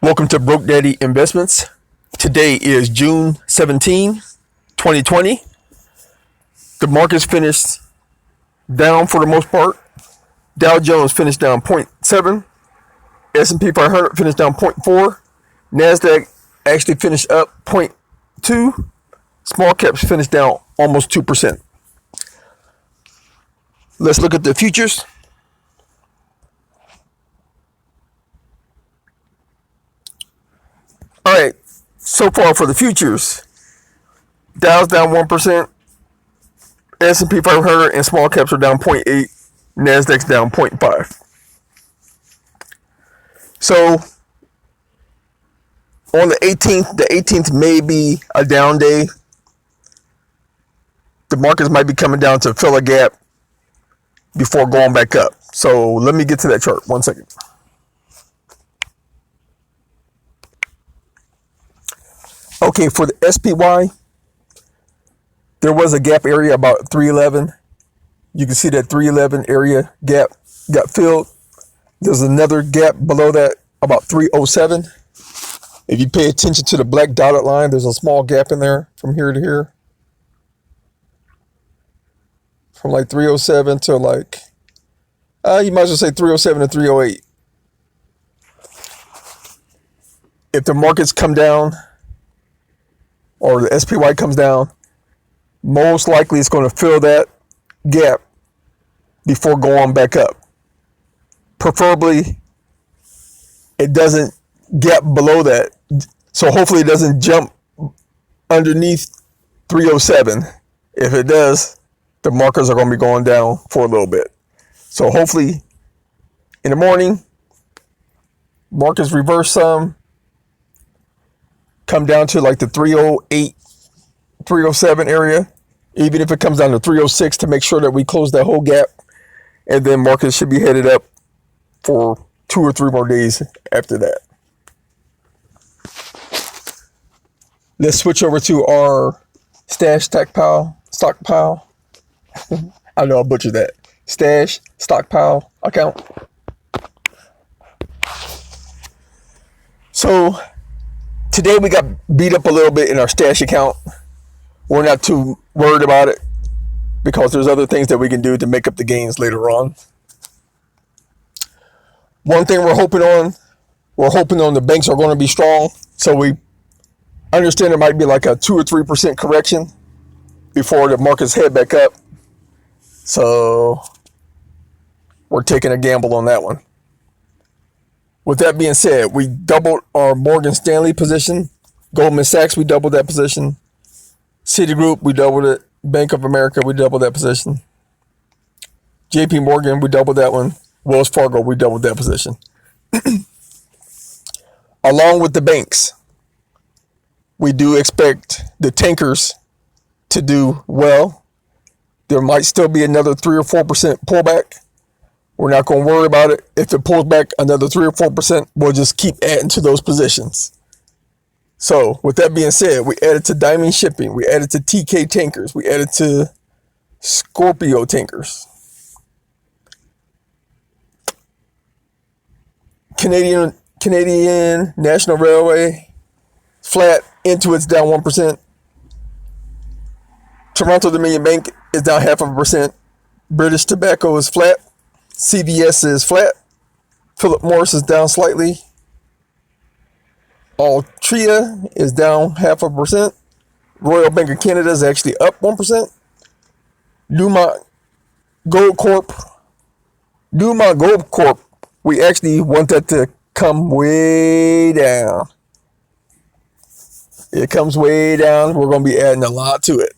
Welcome to Broke Daddy Investments. Today is June 17, 2020. The markets finished down for the most part. Dow Jones finished down 0.7. S&P 500 finished down 0.4. NASDAQ actually finished up 0.2. Small caps finished down almost 2%. Let's look at the futures. All right, so far for the futures, Dow's down 1%, S&P 500 and small caps are down 0.8, NASDAQ's down 0.5. So on the 18th may be a down day. The markets might be coming down to fill a gap before going back up. So let me get to that chart. 1 second. Okay, for the SPY, there was a gap area about 311. You can see that 311 area gap got filled. There's another gap below that, about 307. If you pay attention to the black dotted line, there's a small gap in there from here to here. From like 307 to like, you might as well say 307 to 308. If the markets come down, or the SPY comes down, most likely it's going to fill that gap before going back up. Preferably, it doesn't gap below that. So hopefully it doesn't jump underneath 307. If it does, the markers are going to be going down for a little bit. So hopefully in the morning, markets reverse some, come down to like the 308, 307 area, even if it comes down to 306 to make sure that we close that whole gap. And then markets should be headed up for 2 or 3 more days after that. Let's switch over to our stockpile. I know I butchered that. Stockpile account. So today we got beat up a little bit in our stash account. We're not too worried about it because there's other things that we can do to make up the gains later on. One thing we're hoping on the banks are going to be strong. So we understand there might be like a 2 or 3% correction before the markets head back up. So we're taking a gamble on that one. With that being said, we doubled our Morgan Stanley position. Goldman Sachs, we doubled that position. Citigroup, we doubled it. Bank of America, we doubled that position. JP Morgan, we doubled that one. Wells Fargo, we doubled that position. Along with the banks, we do expect the tankers to do well. There might still be another 3 or 4% pullback. We're not going to worry about it. If it pulls back another 3 or 4%, we'll just keep adding to those positions. So with that being said, we added to Diamond Shipping. We added to TK Tankers. We added to Scorpio Tankers. Canadian National Railway, flat. Intuit's down 1%. Toronto Dominion Bank is down 0.5%. British Tobacco is flat. CVS is flat. Philip Morris is down slightly. Altria is down 0.5%. Royal Bank of Canada is actually up 1%. Newmont Gold Corp, we actually want that to come way down. It comes way down. We're going to be adding a lot to it.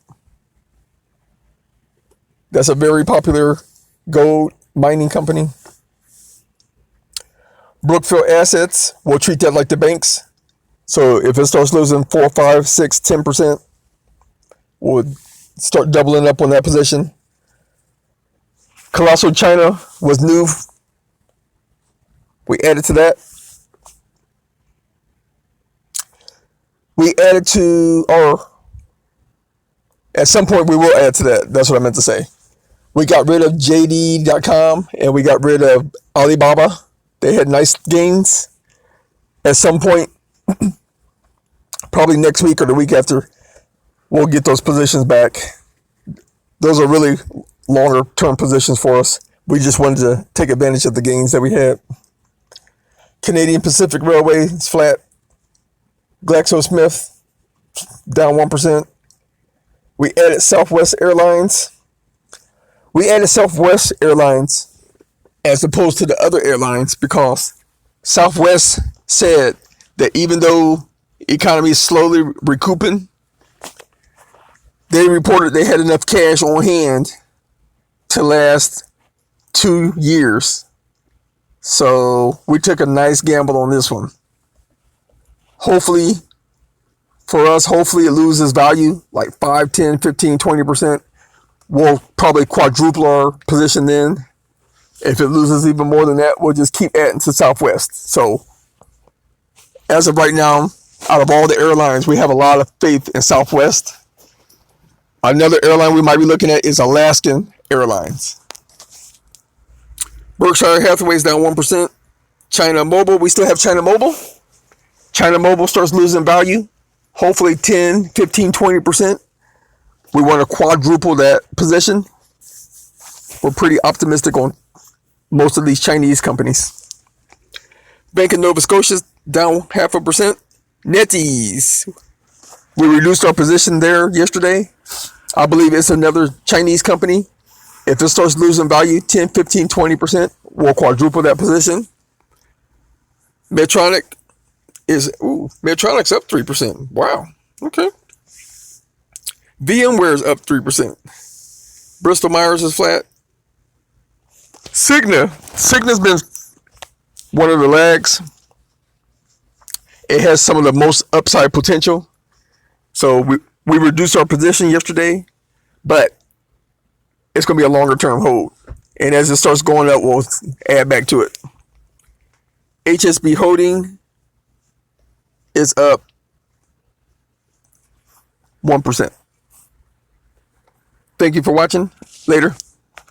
That's a very popular gold mining company. Brookfield Assets, we'll treat that like the banks. So if it starts losing 4, 5, 6, 10%, we'll start doubling up on that position. Colossal China was new. We added to that. We added to, or at some point we will add to that. That's what I meant to say. We got rid of JD.com and we got rid of Alibaba. They had nice gains. At some point, probably next week or the week after, we'll get those positions back. Those are really longer term positions for us. We just wanted to take advantage of the gains that we had. Canadian Pacific Railway is flat. GlaxoSmith down 1%. We added Southwest Airlines. We added Southwest Airlines as opposed to the other airlines because Southwest said that even though the economy is slowly recouping, they reported they had enough cash on hand to last 2 years. So we took a nice gamble on this one. Hopefully, for us, hopefully it loses value like 5, 10, 15, 20%. We'll probably quadruple our position then. If it loses even more than that, we'll just keep adding to Southwest. So as of right now, out of all the airlines, we have a lot of faith in Southwest. Another airline we might be looking at is Alaskan Airlines. Berkshire Hathaway is down 1%. China Mobile, we still have China Mobile. China Mobile starts losing value. Hopefully 10, 15, 20%. We want to quadruple that position. We're pretty optimistic on most of these Chinese companies. Bank of Nova Scotia down 0.5%. NetEase, we reduced our position there yesterday. I believe it's another Chinese company. If it starts losing value 10, 15, 20%, we'll quadruple that position. Medtronic Medtronic's up 3%. Wow. Okay. VMware is up 3%. Bristol Myers is flat. Cigna's been one of the lags. It has some of the most upside potential. So we reduced our position yesterday, but it's going to be a longer term hold. And as it starts going up, we'll add back to it. HSB Holding is up 1%. Thank you for watching. Later.